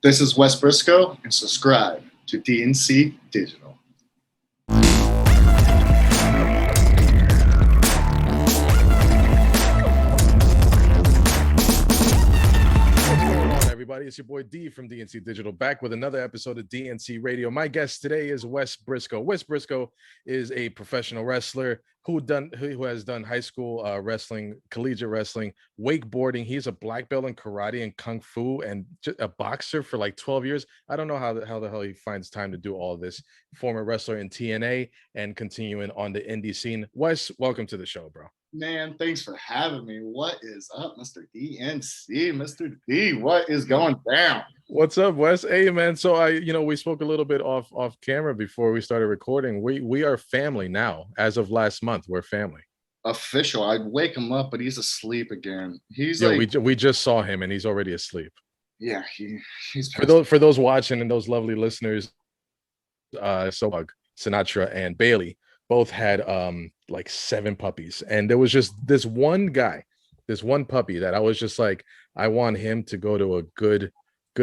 This is Wes Brisco, and subscribe to DNC Digital. Everybody, it's your boy D from DNC Digital, back with another episode of DNC Radio. My guest today is Wes Brisco. Wes Brisco is a professional wrestler who has done high school wrestling, collegiate wrestling, wakeboarding. He's a black belt in karate and kung fu, and a boxer for like 12 years. I don't know how the hell he finds time to do all of this. Former wrestler in TNA and continuing on the indie scene. Wes, welcome to the show, bro. Man, thanks for having me. What is up, Mr. DNC? Mr. D, what is going down? What's up, Wes? Hey, man. So we spoke a little bit off camera before we started recording. We are family now. As of last month, we're family. Official. I'd wake him up, but he's asleep again. We just saw him, and he's already asleep. Yeah, he's for those watching and those lovely listeners. Sinatra and Bailey both had like 7 puppies, and there was just this one puppy that I was just like, I want him to go to a good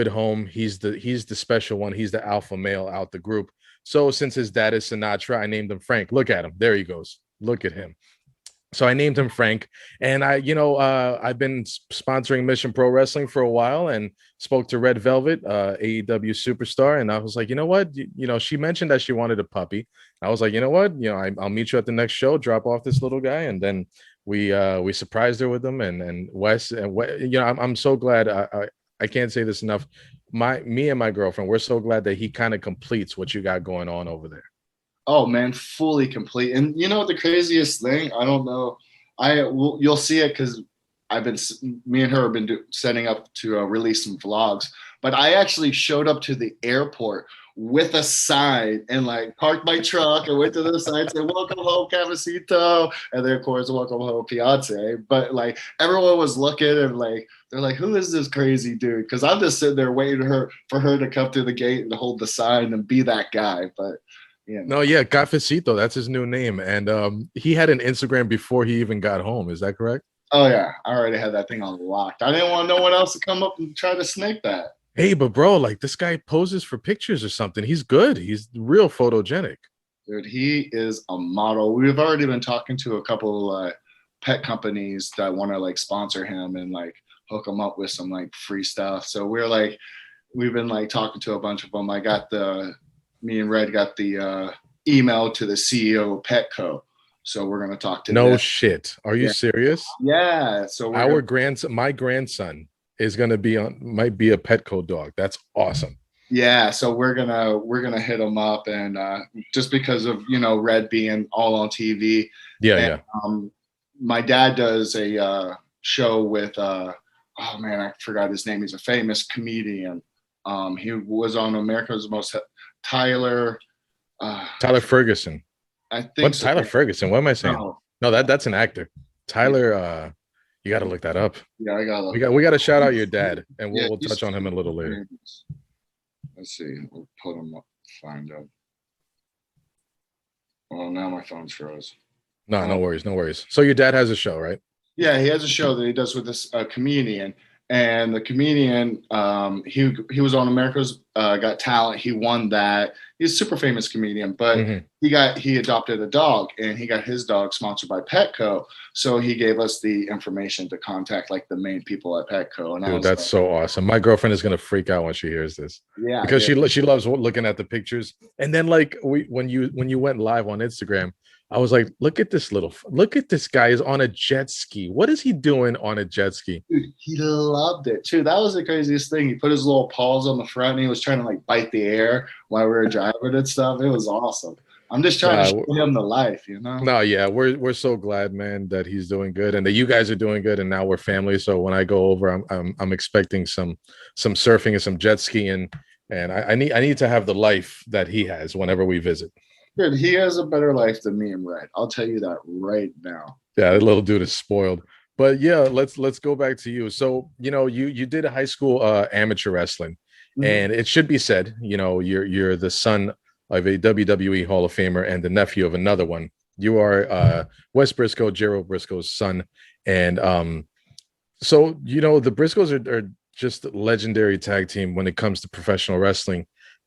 home. He's the special one. He's the alpha male out the group. So since his dad is Sinatra, I named him Frank. Look at him. There he goes. Look at him. So I named him Frank, and I've been sponsoring Mission Pro Wrestling for a while, and spoke to Red Velvet, AEW superstar, and I was like, you know what, she mentioned that she wanted a puppy. I was like, you know what, I'll meet you at the next show, drop off this little guy, and then we surprised her with him, and Wes, and I'm so glad. I can't say this enough. Me and my girlfriend, we're so glad that he kind of completes what you got going on over there. Oh man, fully complete. And you know the craziest thing? I don't know. You'll see it because me and her have been setting up to release some vlogs. But I actually showed up to the airport with a sign and like parked my truck and went to the sign and said, "Welcome home, Cafecito," and then of course, "Welcome home, fiance." But like everyone was looking and like they're like, "Who is this crazy dude?" Because I'm just sitting there waiting for her to come through the gate and hold the sign and be that guy. But yeah. No, yeah, Cafecito, that's his new name. And he had an Instagram before he even got home. Is that correct? Oh, yeah. I already had that thing unlocked. I didn't want no one else to come up and try to snake that. Hey, but bro, like this guy poses for pictures or something. He's good. He's real photogenic. Dude, he is a model. We've already been talking to a couple pet companies that want to like sponsor him and like hook him up with some like free stuff. So we've been like talking to a bunch of them. Me and Red got the email to the CEO of Petco. So we're going to talk to them. No shit. Are you serious? Yeah. So my grandson is going to might be a Petco dog. That's awesome. Yeah. So we're going to hit him up, and just because of, Red being all on TV. Yeah. My dad does a show with, oh man, I forgot his name. He's a famous comedian. He was on America's Most Tyler Ferguson. I think what's so. Tyler Ferguson? What am I saying? No, that's an actor. Tyler, you got to look that up. Yeah, I got. We got to shout out your dad, and we'll touch on him a little later. Let's see. We'll put him up. Find out. Well, now my phone's froze. No worries. So your dad has a show, right? Yeah, he has a show that he does with this comedian. And the comedian, he was on America's Got Talent. He won that. He's a super famous comedian, but he adopted a dog, and he got his dog sponsored by Petco. So he gave us the information to contact like the main people at Petco. And dude, that's so awesome. My girlfriend is gonna freak out when she hears this. Yeah, because she loves looking at the pictures. And then like when you went live on Instagram, I was like, look at this guy is on a jet ski. What is he doing on a jet ski? Dude, he loved it too. That was the craziest thing. He put his little paws on the front and he was trying to like bite the air while we were driving and stuff. It was awesome. I'm just trying to show him the life, No, yeah, we're so glad, man, that he's doing good and that you guys are doing good, and now we're family. So when I go over, I'm expecting some surfing and some jet skiing, and I need to have the life that he has whenever we visit. Dude, he has a better life than me and Red. I'll tell you that right now. Yeah, that little dude is spoiled. But yeah, let's go back to you. So, you did a high school amateur wrestling, and it should be said, you're the son of a WWE Hall of Famer and the nephew of another one. You are Wes Brisco, Gerald Brisco's son. And so, the Briscoes are just legendary tag team when it comes to professional wrestling.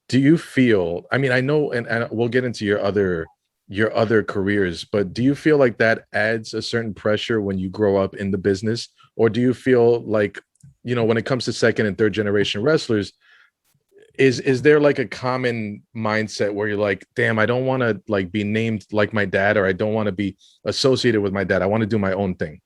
Do you feel, I mean, I know, and we'll get into your other careers, but do you feel like that adds a certain pressure when you grow up in the business? Or do you feel like, when it comes to second and third generation wrestlers, is there like a common mindset where you're like, damn, I don't want to like be named like my dad, or I don't want to be associated with my dad. I want to do my own thing.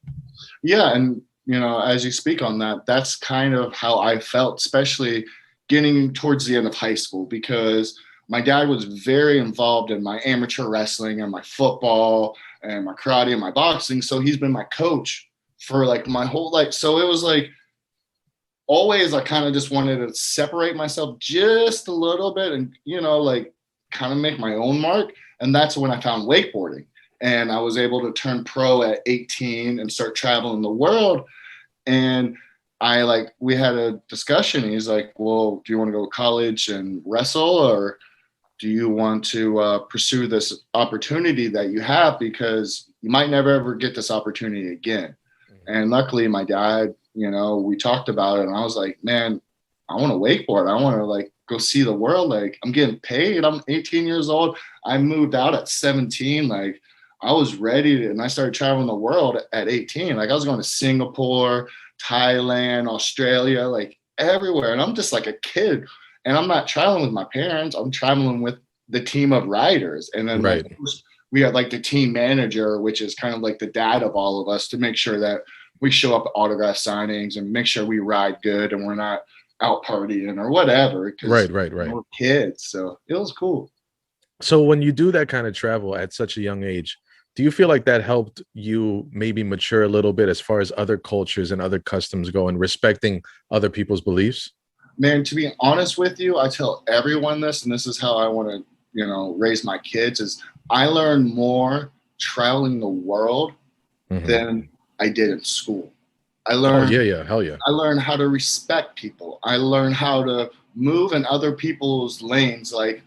Yeah, and as you speak on that, that's kind of how I felt, especially getting towards the end of high school, because my dad was very involved in my amateur wrestling and my football and my karate and my boxing. So he's been my coach for like my whole life. So it was like always I kind of just wanted to separate myself just a little bit and, like kind of make my own mark. And that's when I found wakeboarding. And I was able to turn pro at 18 and start traveling the world. And we had a discussion. He's like, well, do you want to go to college and wrestle, or do you want to pursue this opportunity that you have? Because you might never ever get this opportunity again. And luckily my dad, we talked about it, and I was like, man, I want to wakeboard. I want to like go see the world. Like, I'm getting paid. I'm 18 years old. I moved out at 17. Like, I was ready to, and I started traveling the world at 18. Like, I was going to Singapore, Thailand, Australia, like everywhere. And I'm just like a kid. And I'm not traveling with my parents. I'm traveling with the team of riders. And then Right. like, we had like the team manager, which is kind of like the dad of all of us, to make sure that we show up at autograph signings and make sure we ride good and we're not out partying or whatever. Right. We're kids. So it was cool. So when you do that kind of travel at such a young age, do you feel like that helped you maybe mature a little bit as far as other cultures and other customs go and respecting other people's beliefs? Man, to be honest with you, I tell everyone this, and this is how I want to, raise my kids, is I learned more traveling the world than I did in school. I learned, hell yeah. I learned how to respect people. I learned how to move in other people's lanes, like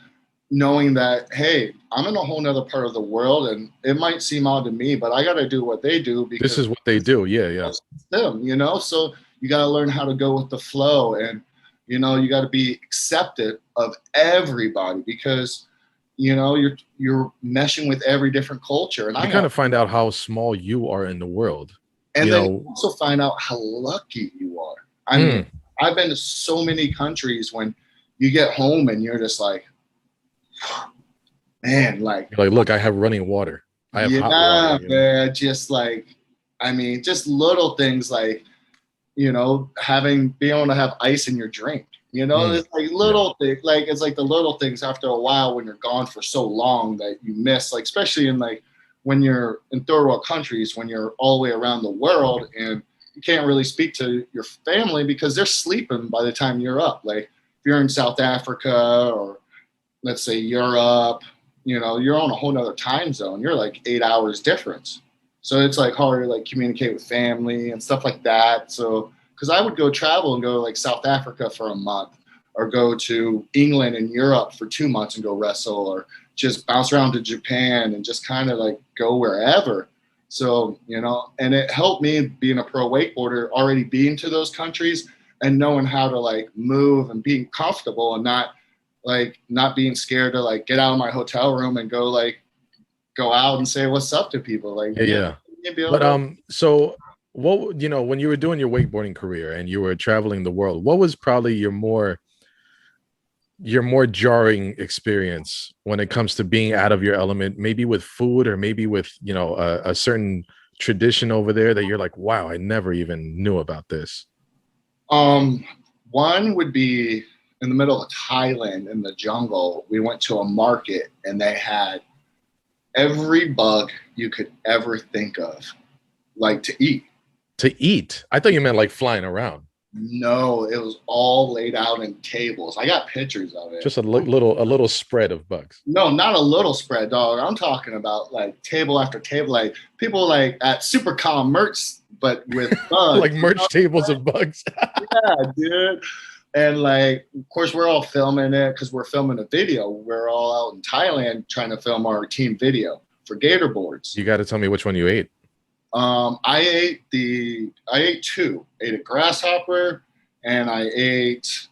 knowing that, hey, I'm in a whole nother part of the world and it might seem odd to me, but I got to do what they do because this is what they do. Yeah. Them, so you got to learn how to go with the flow, and, you got to be accepted of everybody because, you're meshing with every different culture. And you kind of find out how small you are in the world. And then you also find out how lucky you are. I mean, I've been to so many countries when you get home and you're just like, man, like, you're like, look, I have running water. I have hot water. Man, just like, just little things like, being able to have ice in your drink. It's like little things, like it's like the little things after a while when you're gone for so long that you miss, like especially in like when you're in third world countries, when you're all the way around the world and you can't really speak to your family because they're sleeping by the time you're up. Like if you're in South Africa or let's say Europe, you're on a whole nother time zone. You're like 8 hours difference. So it's like hard to like communicate with family and stuff like that. So because I would go travel and go to like South Africa for a month or go to England and Europe for 2 months and go wrestle, or just bounce around to Japan and just kind of like go wherever. So, and it helped me being a pro wakeboarder, already being to those countries and knowing how to like move and being comfortable and not being scared to like get out of my hotel room and go out and say what's up to people. Like, yeah. But so what, when you were doing your wakeboarding career and you were traveling the world, what was probably your more jarring experience when it comes to being out of your element, maybe with food or maybe with, a certain tradition over there that you're like, wow, I never even knew about this? One would be in the middle of Thailand in the jungle. We went to a market and they had every bug you could ever think of, like to eat. To eat? I thought you meant like flying around. No, it was all laid out in tables. I got pictures of it. Just a little spread of bugs. No, not a little spread, dog. I'm talking about like table after table, like people like at Supercom merch, but with bugs. Like merch tables of bugs. Yeah, dude. And like, of course, we're all filming it because we're filming a video. We're all out in Thailand trying to film our team video for Gator boards. You got to tell me which one you ate. I ate two. Ate a grasshopper and I ate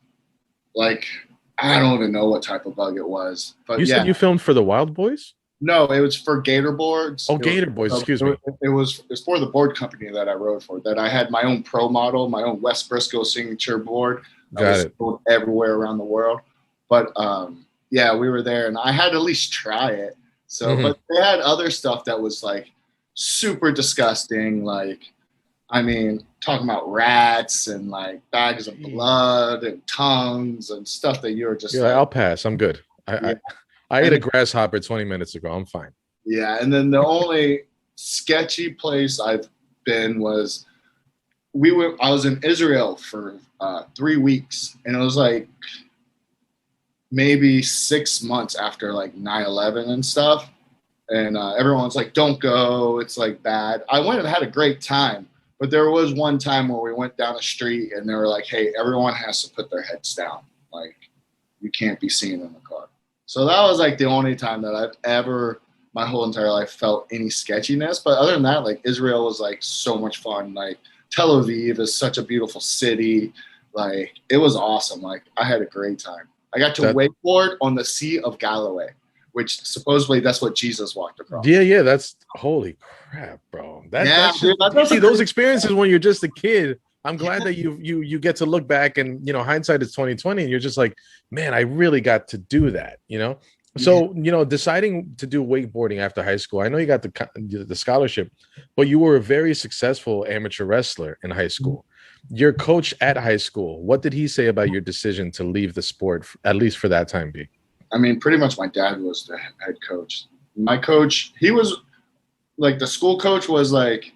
like I don't even know what type of bug it was, but You yeah, said you filmed for the Wild Boys? no, it was for Gator boards. Oh, Gator Boys, excuse me. It was for the board company that I rode for. That I had my own pro model, my own Wes Brisco signature board. I Got was it. sold everywhere around the world, but yeah, we were there, and I had to at least try it. So, Mhm. but they had other stuff that was like super disgusting, like I mean, talking about rats and like bags of blood and tongues and stuff that you're just You're like, like, I'll pass. I'm good. I yeah. I ate And a grasshopper 20 minutes ago. I'm fine. yeah, and then the only sketchy place I've been was I was in Israel for 3 weeks, and it was like maybe 6 months after like 9/11 and stuff. And everyone's like, "Don't go. It's like bad." I went and had a great time, but there was one time where we went down the street and they were like, "Hey, everyone has to put their heads down. Like, you can't be seen in the car." So that was like the only time that I've ever, my whole entire life, felt any sketchiness. But other than that, like Israel was like so much fun. Like Tel Aviv is such a beautiful city. Like it was awesome. Like I had a great time. I got to That wakeboard on the Sea of Galilee, which supposedly that's what Jesus walked across. yeah, that's holy crap, bro. Yeah, That's just dude, you that's see a those crazy. experiences when you're just a kid. I'm glad Yeah, that you get to look back and hindsight is 2020 and you're just like, man, I really got to do that. yeah. So, deciding to do wakeboarding after high school. I know you got the scholarship, but you were a very successful amateur wrestler in high school. Your coach at high school, what did he say about your decision to leave the sport, at least for that time being? I mean, pretty much my dad was the head coach. My coach, he was like the school coach was like,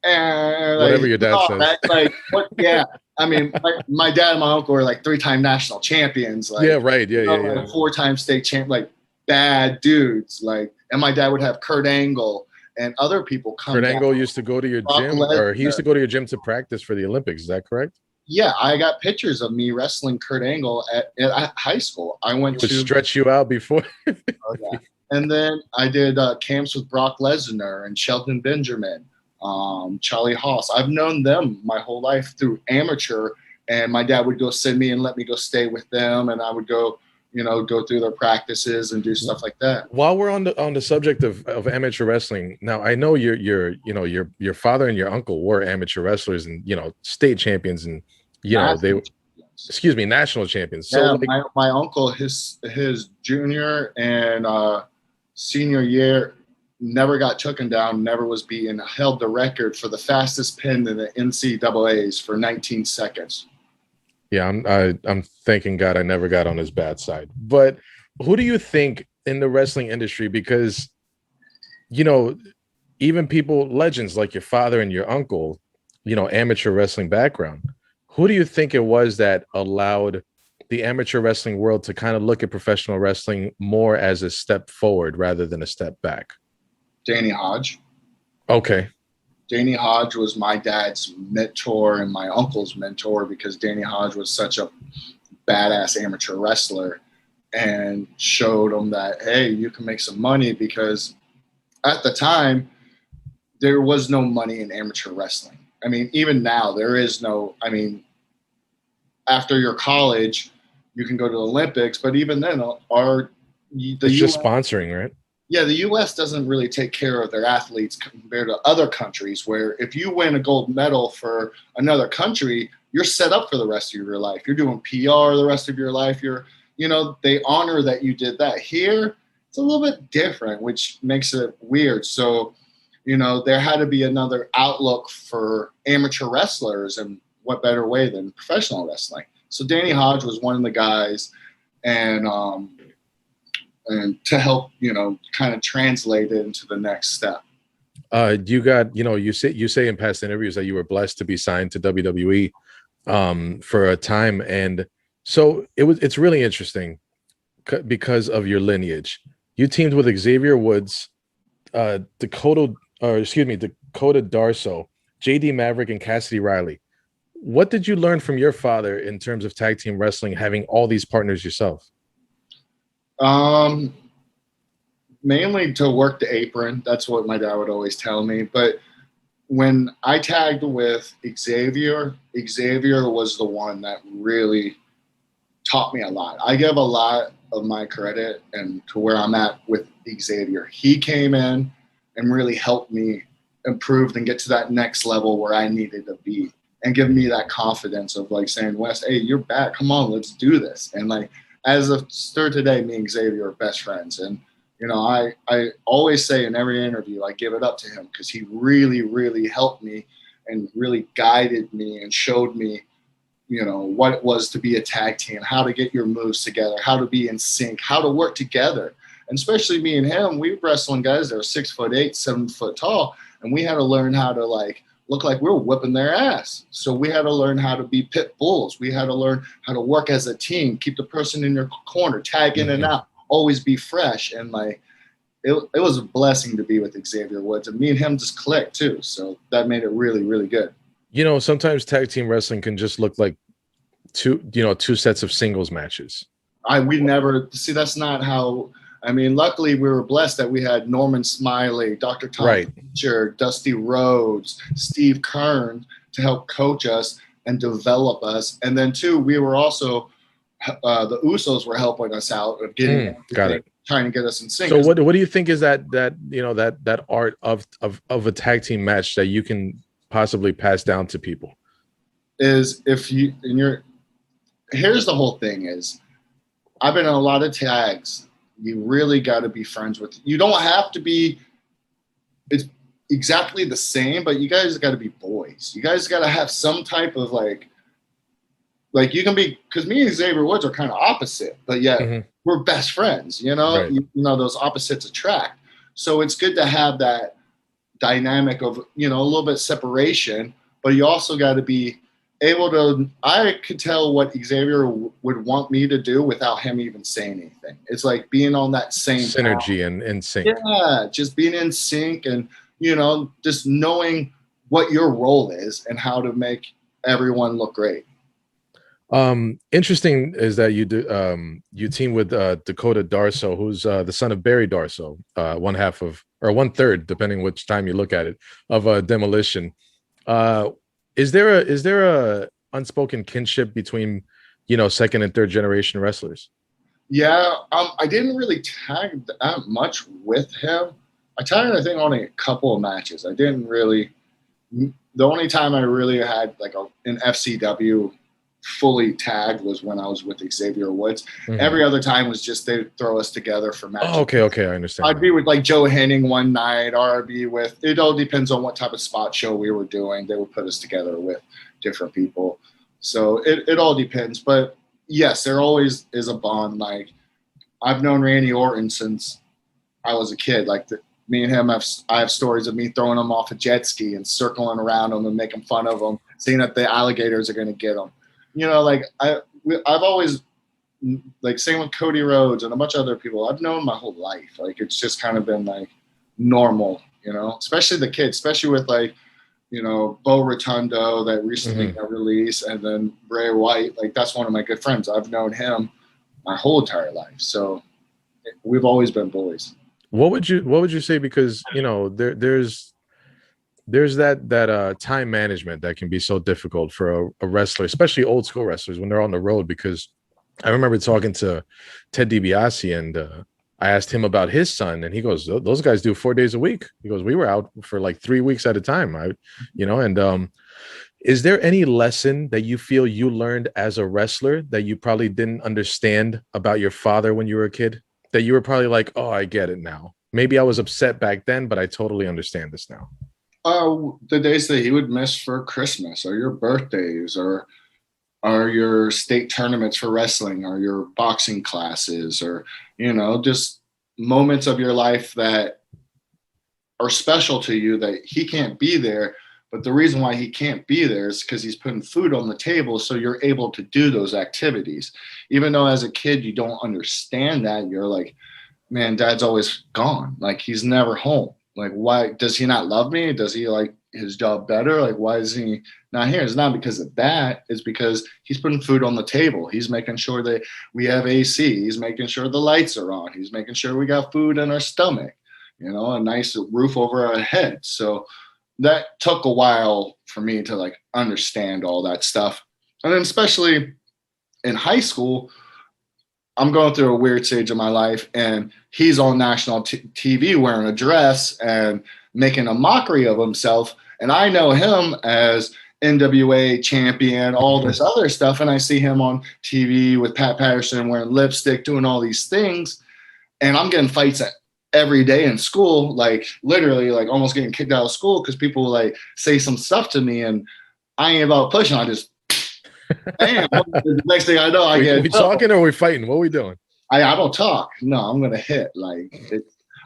Whatever like, your dad oh, says. that, like, what? Yeah. I mean, my dad and my uncle were like 3-time national champions, Yeah, like, right. Yeah, yeah, yeah. like 4-time state champ, like bad dudes. Like, and my dad would have Kurt Angle and other people come Kurt down. Angle used to go to your Brock gym, or he used Lesnar. to go to your gym to practice for the Olympics. Is that correct? Yeah, I got pictures of me wrestling Kurt Angle at high school. I He went would to, stretch you out before. oh, yeah. And then I did camps with Brock Lesnar and Shelton Benjamin, Charlie Haas. I've known them my whole life through amateur, and my dad would go send me and let me go stay with them, and I would go, go through their practices and do stuff like that. While we're on the subject of amateur wrestling, now I know your father and your uncle were amateur wrestlers and state champions and they National champions. excuse me national champions. So Yeah, like my uncle, his junior and senior year, never got taken down, never was beaten, held the record for the fastest pin in the NCAA's for 19 seconds. yeah, I'm thanking God I never got on his bad side. But who do you think in the wrestling industry? Because you know, even people, legends like your father and your uncle, amateur wrestling background. Who do you think it was that allowed the amateur wrestling world to kind of look at professional wrestling more as a step forward rather than a step back? Danny Hodge. Okay. Danny Hodge was my dad's mentor and my uncle's mentor because Danny Hodge was such a badass amateur wrestler and showed him that, hey, you can make some money because at the time, there was no money in amateur wrestling. I mean, even now, there is no, I mean, after your college, you can go to the Olympics, but even then, the It's just U.S. sponsoring, right? Yeah, the U.S. doesn't really take care of their athletes compared to other countries. Where if you win a gold medal for another country, you're set up for the rest of your life. You're doing PR the rest of your life. They honor that you did that. Here, it's a little bit different, which makes it weird. So, there had to be another outlook for amateur wrestlers, and what better way than professional wrestling? So Danny Hodge was one of the guys, and to help kind of translate it into the next step. You got, you say in past interviews that you were blessed to be signed to WWE for a time. And so it's really interesting because of your lineage. You teamed with Xavier Woods, Dakota Darso, JD Maverick, and Cassidy Riley. What did you learn from your father in terms of tag team wrestling, having all these partners yourself? Um, Mainly to work the apron. That's what my dad would always tell me. But when I tagged with Xavier, Xavier was the one that really taught me a lot. I give a lot of my credit and to where I'm at with Xavier. He came in and really helped me improve and get to that next level where I needed to be and give me that confidence of like saying, Wes, hey, you're back. Come on, let's do this. And like as of stir today, me and Xavier are best friends. And you know, I always say in every interview, I give it up to him because he really, really helped me and really guided me and showed me, you know, what it was to be a tag team, how to get your moves together, how to be in sync, how to work together. And especially me and him, we were wrestling guys that are 6'8", 7 foot tall, and we had to learn how to like look like we were whipping their ass. So we had to learn how to be pit bulls. We had to learn how to work as a team, keep the person in your corner, tag in and out, always be fresh. And like it was a blessing to be with Xavier Woods, and me and him just clicked too. So that made it really, really good. You know, sometimes tag team wrestling can just look like two sets of singles matches. We never see. That's not how. I mean, luckily we were blessed that we had Norman Smiley, Dr. Tom Fisher, Dusty Rhodes, Steve Kern to help coach us and develop us. And then too, we were also the Usos were helping us out of getting trying to get us in sync. So what do you think is that art of a tag team match that you can possibly pass down to people? Is if you and you're here's the whole thing is I've been in a lot of tags. You really got to be friends with. You don't have to be. It's exactly the same, but you guys got to be boys. You guys got to have some type of like you can be, because me and Xavier Woods are kind of opposite, but yet we're best friends. You know, Right. you know those opposites attract. So it's good to have that dynamic of a little bit separation, but you also got to be able to. I could tell what Xavier would want me to do without him even saying anything. It's like being on that same synergy and in sync. Yeah, just being in sync and just knowing what your role is and how to make everyone look great. Interesting is that you team with Dakota Darso, who's the son of Barry Darso, one third, depending which time you look at it, of Demolition. Is there a unspoken kinship between second and third generation wrestlers? Yeah, I didn't really tag that much with him. I tagged, I think, only a couple of matches. I didn't really. The only time I really had like an FCW fully tagged was when I was with Xavier Woods. Every other time was just they'd throw us together for matches. Oh, okay, I understand. I'd be with like Joe Henning one night, or I'd be with. It all depends on what type of spot show we were doing. They would put us together with different people, so it all depends. But yes, there always is a bond. Like I've known Randy Orton since I was a kid. Like me and him I have stories of me throwing him off a jet ski and circling around him and making fun of him, seeing that the alligators are going to get him. Like I've always, like same with Cody Rhodes and a bunch of other people I've known my whole life. Like it's just kind of been like normal, especially the kids, especially with like, Bo Rotundo that recently got released, and then Bray Wyatt. Like that's one of my good friends. I've known him my whole entire life. So we've always been boys. What would you say? Because there's that time management that can be so difficult for a wrestler, especially old school wrestlers when they're on the road. Because I remember talking to Ted DiBiase, and I asked him about his son, and he goes, "Those guys do 4 days a week." He goes, "We were out for like 3 weeks at a time." Is there any lesson that you feel you learned as a wrestler that you probably didn't understand about your father when you were a kid? That you were probably like, "Oh, I get it now. Maybe I was upset back then, but I totally understand this now." The days that he would miss for Christmas or your birthdays or your state tournaments for wrestling or your boxing classes or, just moments of your life that are special to you that he can't be there. But the reason why he can't be there is because he's putting food on the table. So you're able to do those activities. Even though as a kid, you don't understand that. You're like, man, dad's always gone. Like he's never home. Like, why does he not love me? Does he like his job better? Like, why is he not here? It's not because of that. It's because he's putting food on the table. He's making sure that we have AC. He's making sure the lights are on. He's making sure we got food in our stomach, a nice roof over our head. So that took a while for me to like understand all that stuff. And then especially in high school, I'm going through a weird stage of my life, and he's on national TV wearing a dress and making a mockery of himself. And I know him as NWA champion, all this other stuff. And I see him on TV with Pat Patterson wearing lipstick, doing all these things. And I'm getting fights every day in school, like literally, like almost getting kicked out of school because people like say some stuff to me, and I ain't about pushing. I just, damn. The next thing I know, I get. We talking or we fighting? What are we doing? I don't talk. No, I'm gonna hit.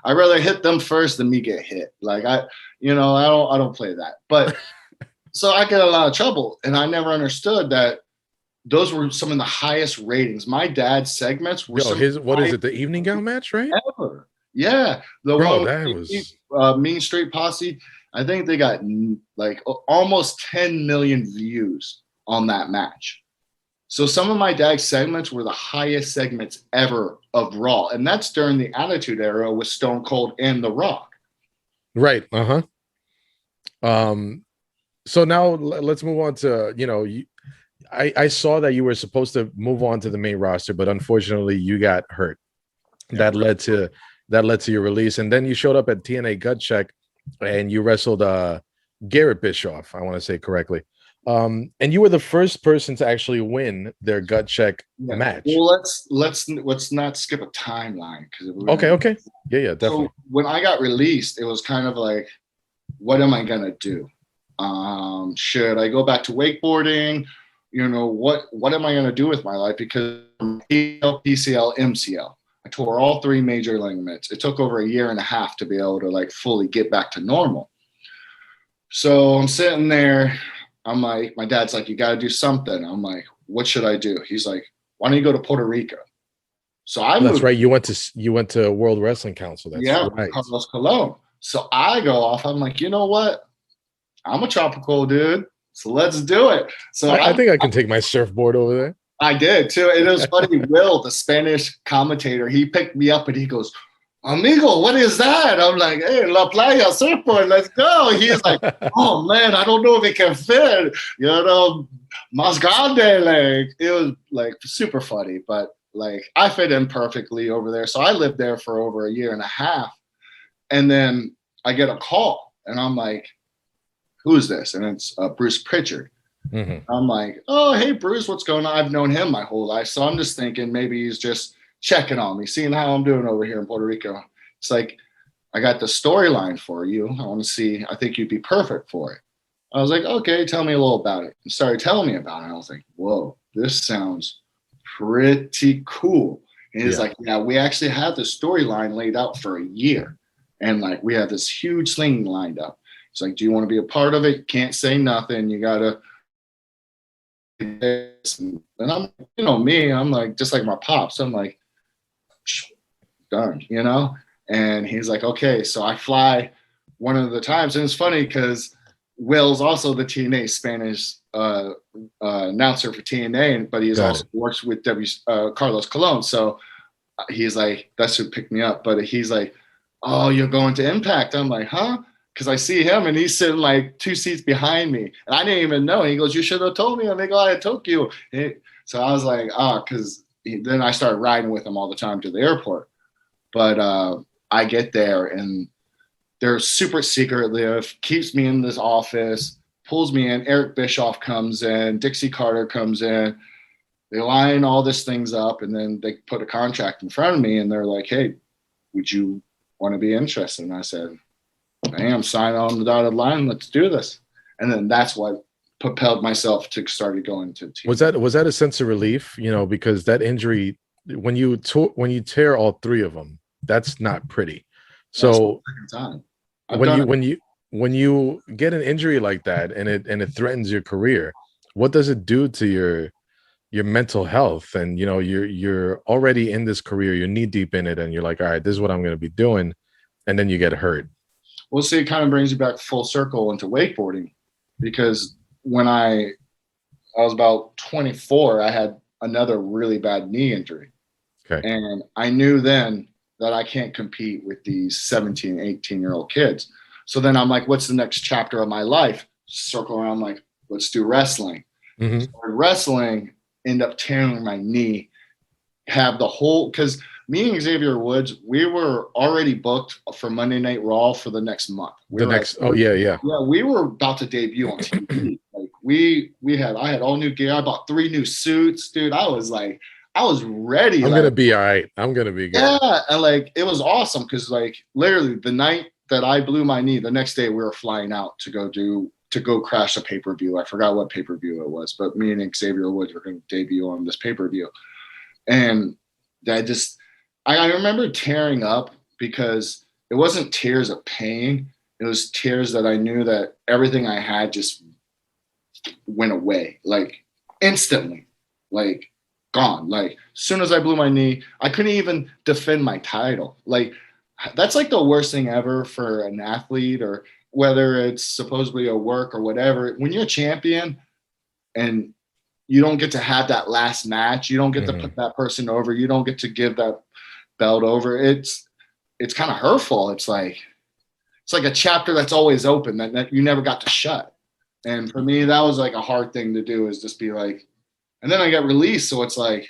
I rather hit them first than me get hit. Like I don't play that. But so I get a lot of trouble, and I never understood that those were some of the highest ratings. My dad's segments were what is it? The evening gown match, right? Ever. Yeah, the Bro, one that was Mean Street Posse. I think they got like almost 10 million views on that match. So some of my dad's segments were the highest segments ever of Raw, and that's during the Attitude Era with Stone Cold and The Rock. Right. So now let's move on to I saw that you were supposed to move on to the main roster, but unfortunately you got hurt. Yeah, that led to your release, and then you showed up at TNA Gut Check, and you wrestled Garrett Bischoff. I want to say correctly. And you were the first person to actually win their Gut Check match. Well, let's not skip a timeline because okay, yeah, definitely. So when I got released, it was kind of like, what am I gonna do? Should I go back to wakeboarding? What am I gonna do with my life? Because PCL, MCL, I tore all 3 major ligaments. It took over a year and a half to be able to like fully get back to normal. So I'm sitting there. I'm like, my dad's like, you got to do something. I'm like, what should I do? He's like, why don't you go to Puerto Rico? So that's right. You went to World Wrestling Council. That's right. Carlos Colon. So I go off. I'm like, you know what? I'm a tropical dude. So let's do it. So I think I can take my surfboard over there. I did too. It was funny. Will, the Spanish commentator, he picked me up and he goes, Amigo, what is that? I'm like, hey, La Playa surfboard, let's go. He's like, oh man, I don't know if it can fit. Mas grande. Like, it was like super funny, but like I fit in perfectly over there. So I lived there for over a year and a half. And then I get a call and I'm like, who's this? And it's Bruce Pritchard. Mm-hmm. I'm like, oh, hey, Bruce, what's going on? I've known him my whole life. So I'm just thinking maybe he's just checking on me, seeing how I'm doing over here in Puerto Rico. It's like, I got the storyline for you. I want to see, I think you'd be perfect for it. I was like, okay, tell me a little about it. And started telling me about it. I was like, whoa, this sounds pretty cool. And he's like, yeah, we actually had the storyline laid out for a year. And like, we had this huge thing lined up. It's like, do you want to be a part of it? You can't say nothing. You got to. And I'm, me, I'm like, just like my pops. I'm like, done, And he's like, okay. So I fly one of the times. And it's funny because Will's also the TNA Spanish announcer for TNA, but he's also works with Carlos Colon. So he's like, that's who picked me up. But he's like, oh, you're going to Impact. I'm like, huh? Because I see him and he's sitting like 2 seats behind me. And I didn't even know. He goes, you should have told me. I'm like, I took you. So I was like, because then I started riding with him all the time to the airport. But I get there and they're super secretive, keeps me in this office, pulls me in. Eric Bischoff comes in, Dixie Carter comes in. They line all these things up and then they put a contract in front of me and they're like, hey, would you want to be interested? And I said, I am, sign on the dotted line. Let's do this. And then that's what propelled myself to start going to team. Was that a sense of relief? Because that injury, when you tear all 3 of them, that's not pretty. So when you get an injury like that and it threatens your career, what does it do to your mental health? And you're already in this career, you're knee deep in it, and you're like, all right, this is what I'm going to be doing, and then you get hurt. Well, see, it kind of brings you back full circle into wakeboarding, because when I was about 24, I had another really bad knee injury. Okay. And I knew then that I can't compete with these 17, 18-year-old kids. So then I'm like, what's the next chapter of my life? Circle around, like, let's do wrestling. Started wrestling, end up tearing my knee, have the whole, because me and Xavier Woods, we were already booked for Monday Night Raw for the next month. We The were next, oh yeah. we were about to debut on TV. Like I had all new gear. I bought 3 new suits, dude. I was ready. I'm like, gonna be all right. I'm gonna be good. yeah, and like it was awesome because like literally the night that I blew my knee, the next day we were flying out to go crash a pay-per-view. I forgot what pay-per-view it was, but me and Xavier Woods were going to debut on this pay-per-view. And I remember tearing up because it wasn't tears of pain. It was tears that I knew that everything I had just went away, like instantly, like gone. Like as soon as I blew my knee, I couldn't even defend my title. Like that's like the worst thing ever for an athlete, or whether it's supposedly a work or whatever. When you're a champion and you don't get to have that last match, you don't get to put that person over, you don't get to give that belt over. It's kind of hurtful. It's like a chapter that's always open that you never got to shut. And for me, that was like a hard thing to do, is just be like, and then I got released. So it's like,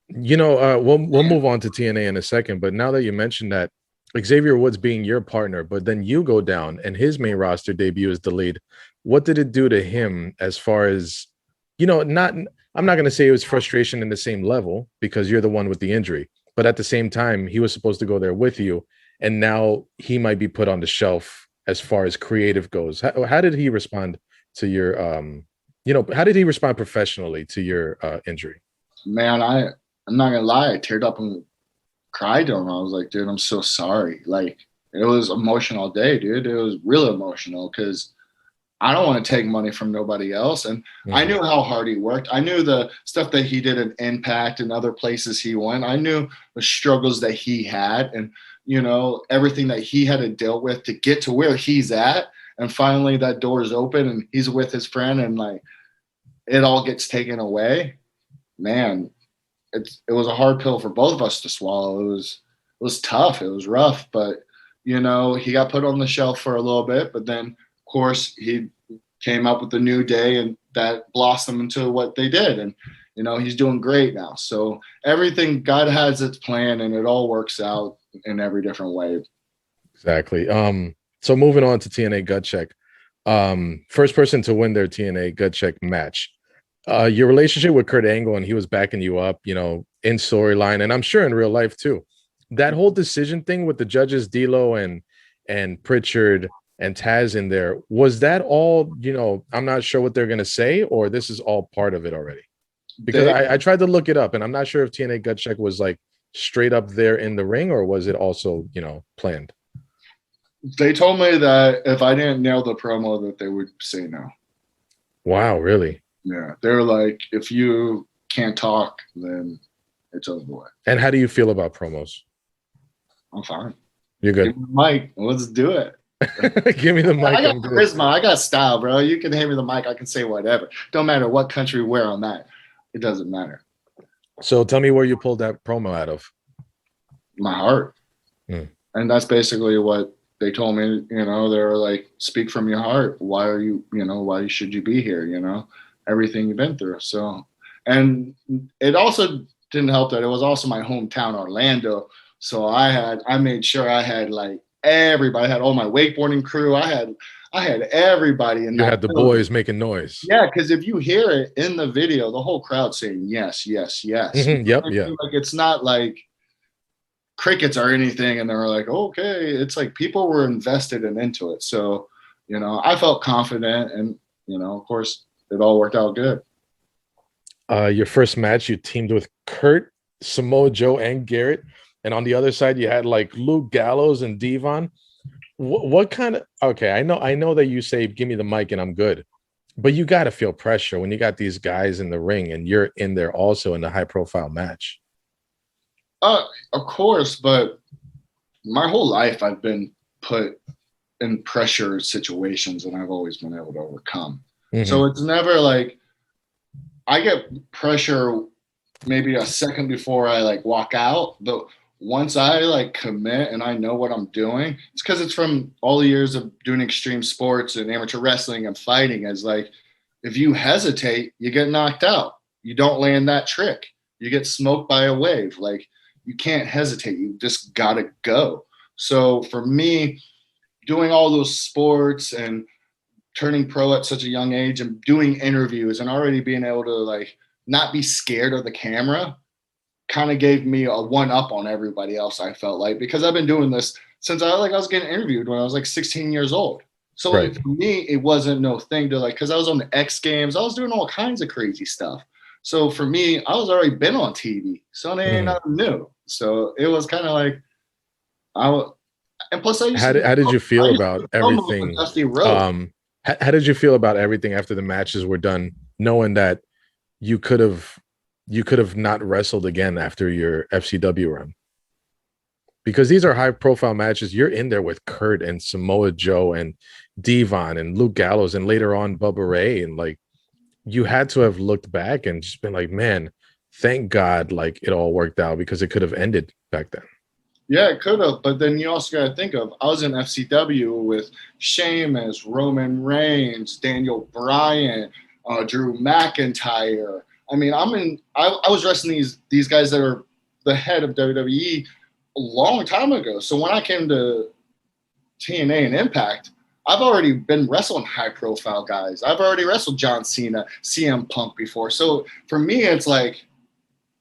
we'll move on to TNA in a second, but now that you mentioned that, Xavier Woods being your partner, but then you go down and his main roster debut is delayed. What did it do to him as far as, I'm not going to say it was frustration in the same level because you're the one with the injury, but at the same time, he was supposed to go there with you. And now he might be put on the shelf as far as creative goes. How did he respond to your, how did he respond professionally to your injury? Man, I'm not going to lie. I teared up and cried to him. I was like, dude, I'm so sorry. Like, it was emotional day, dude. It was really emotional because I don't want to take money from nobody else. And I knew how hard he worked. I knew the stuff that he did in Impact and other places he went. I knew the struggles that he had and, everything that he had to deal with to get to where he's at. And finally that door is open and he's with his friend and like it all gets taken away. Man, it was a hard pill for both of us to swallow. It was tough. It was rough, but he got put on the shelf for a little bit, but then of course he came up with a new day and that blossomed into what they did. And, he's doing great now. So everything, God has its plan and it all works out in every different way. Exactly. So moving on to TNA Gut Check, first person to win their TNA Gut Check match. Your relationship with Kurt Angle, and he was backing you up, in storyline, and I'm sure in real life too. That whole decision thing with the judges, D'Lo and Pritchard and Taz in there, was that all, I'm not sure what they're going to say, or this is all part of it already? Because I tried to look it up, and I'm not sure if TNA Gut Check was like straight up there in the ring, or was it also, planned? They told me that if I didn't nail the promo, that they would say no. Wow, really? Yeah, they're like, if you can't talk, then it's over with. And how do you feel about promos? I'm fine. You're good. Give me the mic. Let's do it. Give me the mic. I got charisma. I got style, bro. You can hand me the mic. I can say whatever. Don't matter what country where I'm at. It doesn't matter. So tell me where you pulled that promo out of. My heart. And that's basically what they told me. They were like, speak from your heart. Why are you, why should you be here? Everything you've been through. So, and it also didn't help that it was also my hometown, Orlando. So I made sure I had like everybody. I had all my wakeboarding crew. I had everybody in you that had the building. Boys making noise. Yeah, because if you hear it in the video, the whole crowd saying yes, yes, yes. Yep. Like it's not like crickets or anything, and they were like, okay. It's like people were invested and into it. So, I felt confident, and of course, it all worked out good. Your first match, you teamed with Kurt, Samoa Joe, and Garrett. And on the other side, you had like Luke Gallows and Devon. What kind of, okay, I know that you say, give me the mic and I'm good. But you got to feel pressure when you got these guys in the ring and you're in there also in the high profile match. Of course, but my whole life I've been put in pressure situations and I've always been able to overcome. So it's never like I get pressure maybe a second before I like walk out, but once I like commit and I know what I'm doing, it's because it's from all the years of doing extreme sports and amateur wrestling and fighting. As like, if you hesitate, you get knocked out. You don't land that trick. You get smoked by a wave. Like, you can't hesitate. You just gotta go. So for me, doing all those sports and turning pro at such a young age and doing interviews and already being able to like not be scared of the camera kind of gave me a one up on everybody else. I felt like, because I've been doing this since I was getting interviewed when I was like 16 years old. So Right. like for me, it wasn't no thing to like, because I was on the X Games, I was doing all kinds of crazy stuff. So for me, I was already been on TV, so it ain't Mhm. nothing new. So it was kind of like I and plus I used to How did you I feel used to about do promos with everything? Dusty Rhodes. How did you feel about everything after the matches were done, knowing that you could have not wrestled again after your FCW run? Because these are high profile matches. You're in there with Kurt and Samoa Joe and Devon and Luke Gallows and later on Bubba Ray, and like you had to have looked back and just been like, man, thank God like it all worked out, because it could have ended back then. Yeah, it could have, but then you also got to think of I was in FCW with Sheamus, Roman Reigns, Daniel Bryan, Drew McIntyre. I mean, I was wrestling these guys that are the head of WWE a long time ago. So when I came to TNA and Impact, I've already been wrestling high profile guys. I've already wrestled John Cena, CM Punk before. So for me, it's like,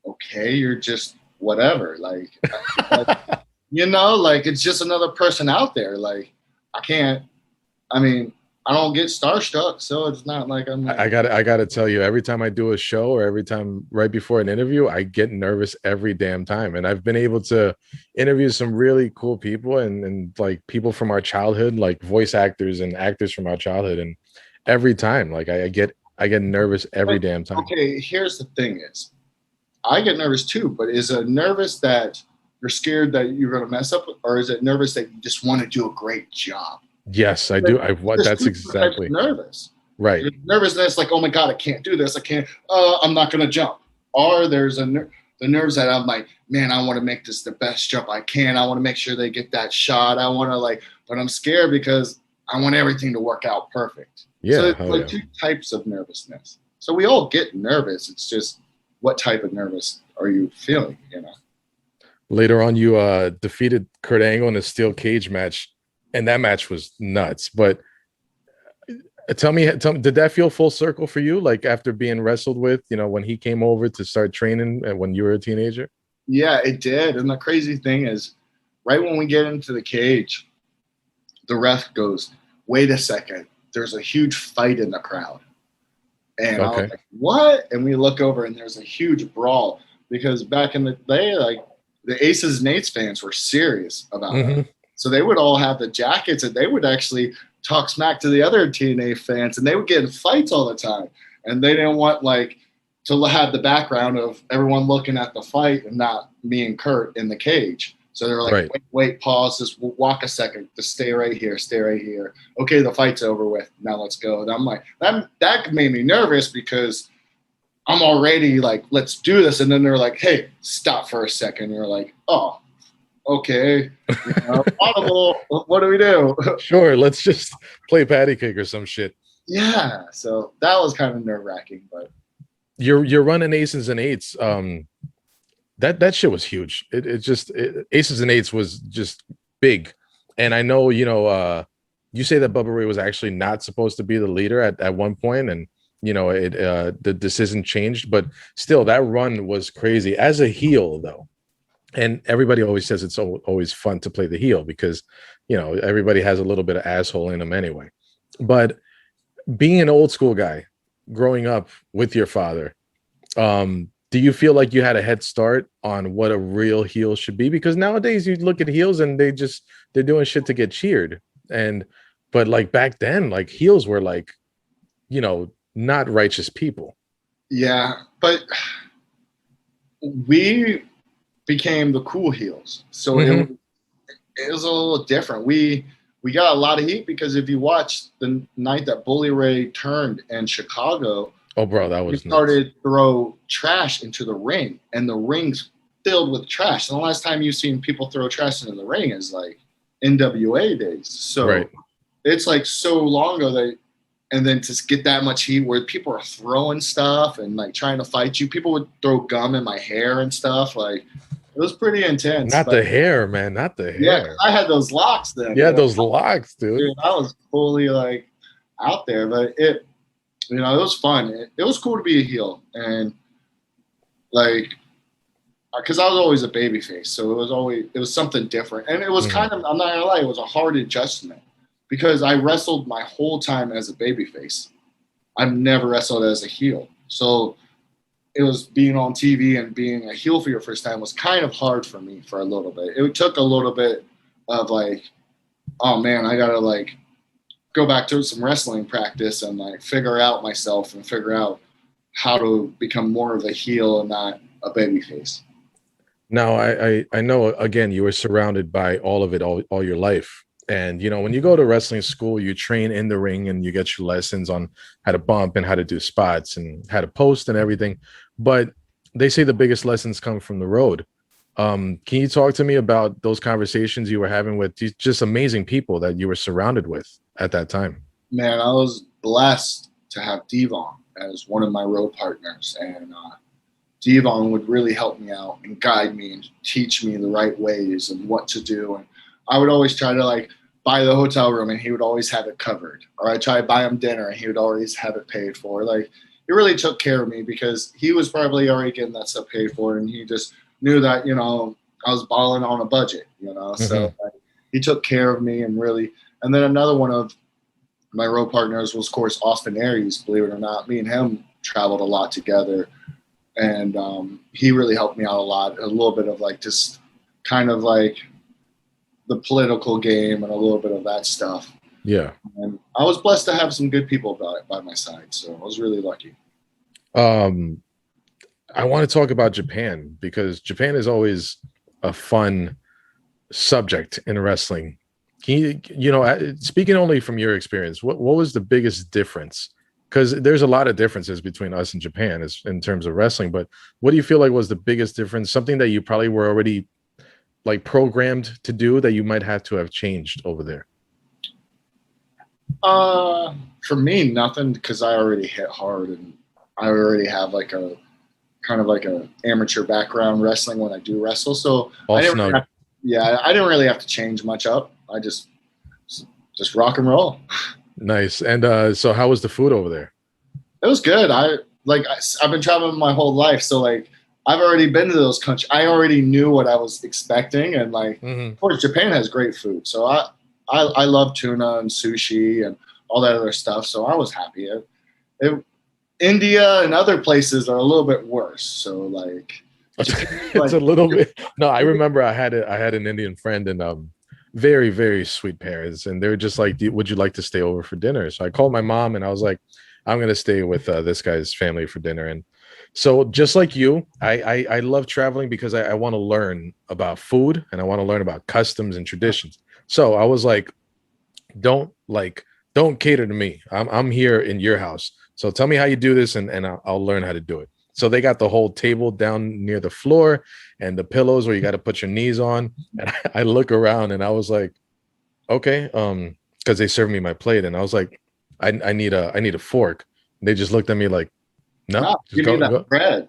okay, you're just whatever. Like like it's just another person out there. Like I can't. I mean, I don't get starstruck, so it's not like I'm. Like, I gotta tell you, every time I do a show or every time right before an interview, I get nervous every damn time. And I've been able to interview some really cool people and like people from our childhood, like voice actors and actors from our childhood. And every time, like I get nervous every damn time. okay, here's the thing: is I get nervous too, but is it nervous that you're scared that you're going to mess up, or is it nervous that you just want to do a great job? Yes, I do. I what There's that's two different types of exactly nervous. right. There's nervousness like, oh my god, I can't do this. I can't. I'm not going to jump. Or there's the nerves that I'm like, man, I want to make this the best jump I can. I want to make sure they get that shot. I want to like, but I'm scared because I want everything to work out perfect. So Yeah, it's hell like yeah. two types of nervousness. So we all get nervous. It's just what type of nervous are you feeling? Later on, you defeated Kurt Angle in a steel cage match, and that match was nuts. But tell me, did that feel full circle for you? Like after being wrestled with, when he came over to start training when you were a teenager? Yeah, it did. And the crazy thing is, right when we get into the cage, the ref goes, wait a second, there's a huge fight in the crowd. And I was Okay. like, what? And we look over and there's a huge brawl because back in the day, like the Aces and Eights fans were serious about it. Hmm. So they would all have the jackets and they would actually talk smack to the other TNA fans and they would get in fights all the time. And they didn't want like to have the background of everyone looking at the fight and not me and Kurt in the cage. So they're like, Right. wait, pause, just walk a second, just stay right here, stay right here. Okay, the fight's over with. Now let's go. And I'm like, that made me nervous because I'm already like, let's do this. And then they're like, hey, stop for a second. And you're like, oh, okay. Audible, what do we do? Sure. Let's just play patty cake or some shit. Yeah. So that was kind of nerve wracking, but You're running aces and eights. That shit was huge. Aces and Eights was just big. And I know, you say that Bubba Ray was actually not supposed to be the leader at one point, and the decision changed, but still that run was crazy as a heel though. And everybody always says it's always fun to play the heel because everybody has a little bit of asshole in them anyway. But being an old school guy, growing up with your father, do you feel like you had a head start on what a real heel should be? Because nowadays you look at heels and they're doing shit to get cheered. But like back then, like heels were like, not righteous people. yeah. But we became the cool heels. So Mhm. it was a little different. We got a lot of heat because if you watch the night that Bully Ray turned in Chicago, Oh, bro, that he was nuts. started to throw trash into the ring, and the rings filled with trash. And the last time you've seen people throw trash into the ring is like NWA days. So Right. it's like so long ago that, and then to get that much heat where people are throwing stuff and like trying to fight you, people would throw gum in my hair and stuff. Like it was pretty intense. Not But the hair, man. Not the yeah, hair. I had those locks then. Yeah, those locks, dude. Dude, I was fully like out there, but it was fun. It was cool to be a heel, and like because I was always a baby face, so it was something different, and it was kind of, I'm not gonna lie, it was a hard adjustment because I wrestled my whole time as a baby face. I've never wrestled as a heel, so it was being on TV and being a heel for your first time was kind of hard for me for a little bit. It took a little bit of like, oh man, I gotta like go back to some wrestling practice and like figure out myself and figure out how to become more of a heel and not a baby face. Now, I know, again, you were surrounded by all of it all your life. And, you know, when you go to wrestling school, you train in the ring and you get your lessons on how to bump and how to do spots and how to post and everything. But they say the biggest lessons come from the road. Can you talk to me about those conversations you were having with these just amazing people that you were surrounded with at that time? Man, I was blessed to have Devon as one of my road partners. And Devon would really help me out and guide me and teach me the right ways and what to do. And I would always try to like buy the hotel room and he would always have it covered. Or I'd try to buy him dinner and he would always have it paid for. Like he really took care of me because he was probably already getting that stuff paid for. And he just knew that, you know, I was balling on a budget, you know. So like, he took care of me and really, and then another one of my road partners was, of course, Austin Aries, believe it or not. Me and him traveled a lot together. And he really helped me out a lot. A little bit of like just kind of like the political game and a little bit of that stuff. Yeah. And I was blessed to have some good people by my side. So I was really lucky. I want to talk about Japan because Japan is always a fun subject in wrestling. Can you know, speaking only from your experience, what was the biggest difference? Because there's a lot of differences between us and Japan in terms of wrestling, but what do you feel like was the biggest difference? Something that you probably were already like programmed to do that you might have to have changed over there? For me, nothing, because I already hit hard and I already have like a kind of like a amateur background wrestling when I do wrestle. So I didn't really have to change much up. I just rock and roll. Nice. And so how was the food over there? It was good. I've been traveling my whole life, so like I've already been to those countries. I already knew what I was expecting, and like of course Japan has great food. So I love tuna and sushi and all that other stuff. So I was happy. India and other places are a little bit worse. So like it's a little bit. No, I remember I had an Indian friend and very, very sweet parents, and they were just like, would you like to stay over for dinner? So I called my mom and I was like, I'm going to stay with this guy's family for dinner. And so just like you, I love traveling because I want to learn about food and I want to learn about customs and traditions. So I was like, don't cater to me. I'm here in your house. So tell me how you do this and I'll learn how to do it. So they got the whole table down near the floor and the pillows where you got to put your knees on. And I look around and I was like, okay, because they served me my plate and I was like, I need a fork. And they just looked at me like, no, you need that bread.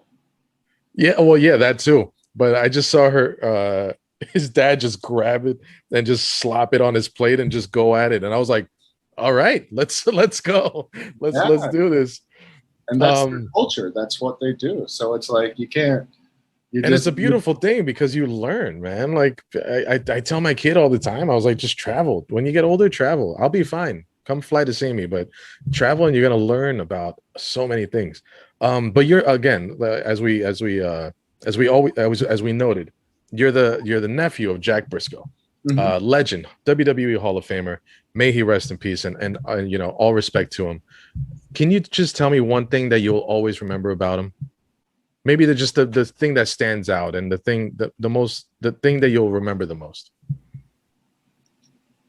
Yeah, well, yeah, that too. But I just saw her, his dad just grab it and just slop it on his plate and just go at it. And I was like, all right, let's go. Let's do this. And that's their culture. That's what they do. So it's like you can't. It's a beautiful thing because you learn, man. Like I tell my kid all the time, I was like, just travel. When you get older, travel. I'll be fine. Come fly to see me, but travel and you're gonna learn about so many things. But you're again, as we noted, you're the nephew of Jack Brisco, legend, WWE Hall of Famer. May he rest in peace, and you know, all respect to him. Can you just tell me one thing that you'll always remember about him? Maybe the thing that stands out and the thing that you'll remember the most.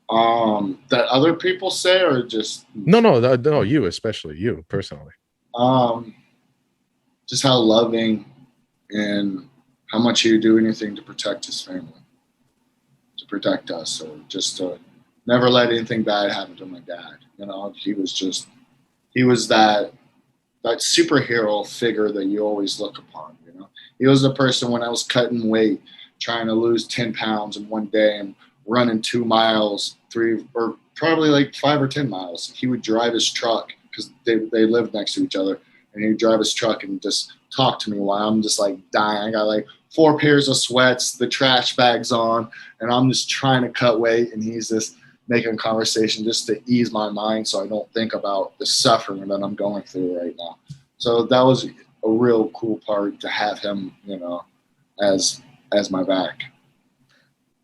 That other people say, or just no, you, especially you personally. Just how loving and how much he would do anything to protect his family, to protect us, or just to never let anything bad happen to my dad. You know, he was that superhero figure that you always look upon. You know, he was the person when I was cutting weight, trying to lose 10 pounds in one day and running 2 miles, three or probably like 5 or 10 miles. He would drive his truck because they lived next to each other, and he'd drive his truck and just talk to me while I'm just like dying. I got like 4 pairs of sweats, the trash bags on, and I'm just trying to cut weight, and he's just making conversation just to ease my mind so I don't think about the suffering that I'm going through right now. So that was a real cool part to have him, you know, as my back.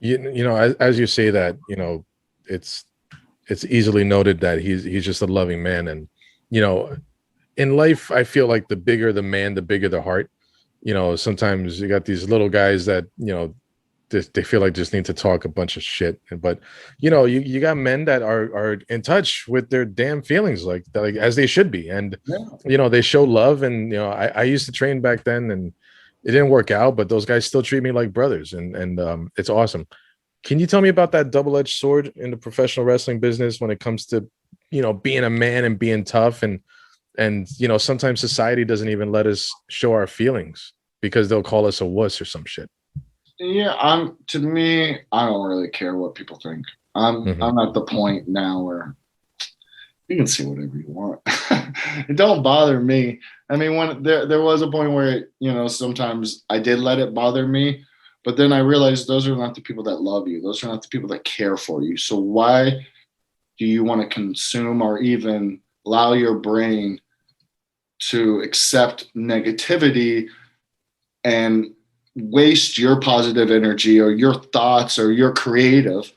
You know, as you say that, you know, it's easily noted that he's just a loving man. And you know, in life, I feel like the bigger the man, the bigger the heart. You know, sometimes you got these little guys that, you know, they feel like just need to talk a bunch of shit. But you know, you got men that are in touch with their damn feelings, like as they should be. And Yeah. you know, they show love. And you know, I used to train back then, and it didn't work out, but those guys still treat me like brothers, and it's awesome. Can you tell me about that double-edged sword in the professional wrestling business when it comes to, you know, being a man and being tough, and you know, sometimes society doesn't even let us show our feelings because they'll call us a wuss or some shit. Yeah, to me, I don't really care what people think. Mhm. I'm at the point now where you can say whatever you want. It don't bother me. I mean, when there was a point where, you know, sometimes I did let it bother me, but then I realized those are not the people that love you. Those are not the people that care for you. So why do you want to consume or even allow your brain to accept negativity and waste your positive energy or your thoughts or your creative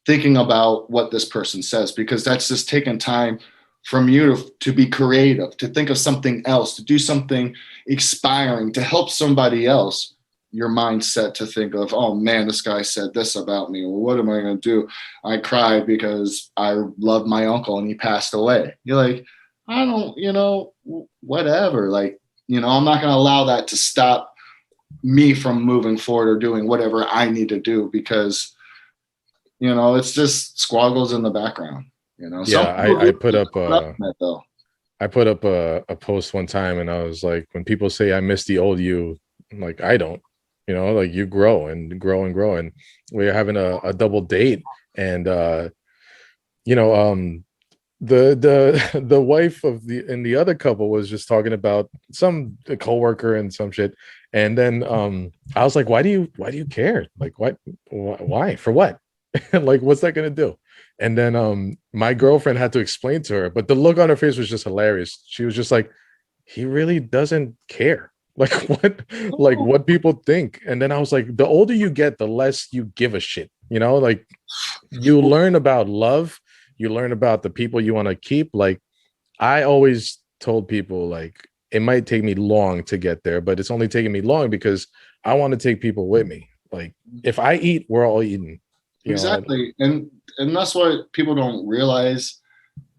thinking about what this person says, because that's just taking time from you to be creative, to think of something else, to do something expiring, to help somebody else. Your mindset to think of, oh man, this guy said this about me. Well, what am I going to do? I cried because I loved my uncle and he passed away. You're like, I don't, you know, whatever. Like, you know, I'm not going to allow that to stop me from moving forward or doing whatever I need to do, because, you know, it's just squaggles in the background. You know, some Yeah, people I do put get up caught up in it, though. I put up a post one time, and I was like, when people say I miss the old you, I'm like, I don't. You know, like you grow and grow and grow. And we are having a double date, and you know, the wife of the other couple was just talking about some coworker and some shit. And then I was like, why do you care? Like, why for what? Like, what's that gonna do? And then my girlfriend had to explain to her, but the look on her face was just hilarious. She was just like, he really doesn't care. Like what people think. And then I was like, the older you get, the less you give a shit. You know, like you learn about love, you learn about the people you want to keep. Like I always told people, like, it might take me long to get there, but it's only taking me long because I want to take people with me. Like if I eat, we're all eating. You know, Exactly. And that's what people don't realize.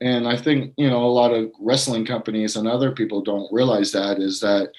And I think, you know, a lot of wrestling companies and other people don't realize that, is that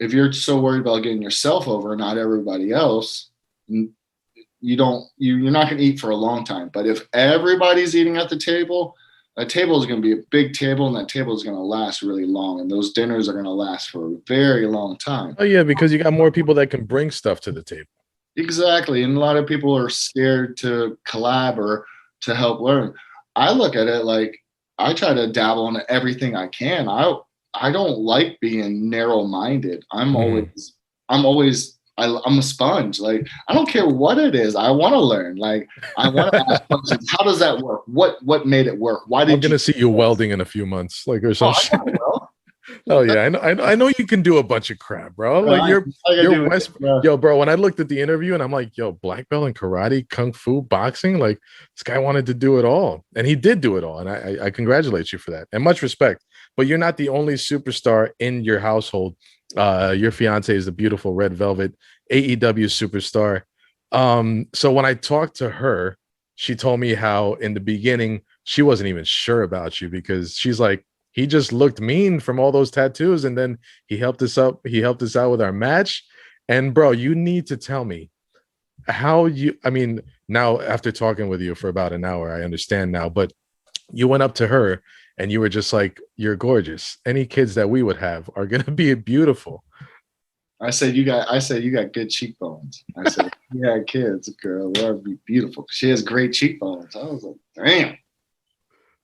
if you're so worried about getting yourself over, not everybody else, you're not going to eat for a long time. But if everybody's eating at the table, that table is going to be a big table, and that table is going to last really long, and those dinners are going to last for a very long time. oh yeah, because you got more people that can bring stuff to the table. Exactly. And a lot of people are scared to collab or to help learn. I look at it like I try to dabble in everything I can. I don't like being narrow minded. Mhm. I'm a sponge. Like I don't care what it is. I want to learn. Like I want to ask questions. How does that work? What made it work? Why I'm did you gonna see you do this? welding in a few months, like or Oh, some I shit. know well. Oh yeah, I know you can do a bunch of crap, bro. Like I gotta you're do it. West, yo, bro. When I looked at the interview and I'm like, yo, black belt in karate, kung fu, boxing, like this guy wanted to do it all, and he did do it all, and I congratulate you for that and much respect. But you're not the only superstar in your household. Your fiance is the beautiful Red Velvet AEW superstar. So when I talked to her, she told me how in the beginning she wasn't even sure about you because she's like, he just looked mean from all those tattoos, and then he helped us out with our match, And bro, you need to tell me how you, I mean, now after talking with you for about an hour, I understand now, but you went up to her and you were just like, you're gorgeous. Any kids that we would have are going to be beautiful. I said you got good cheekbones. I said, yeah, kids, girl, that would be beautiful. She has great cheekbones. I was like, damn.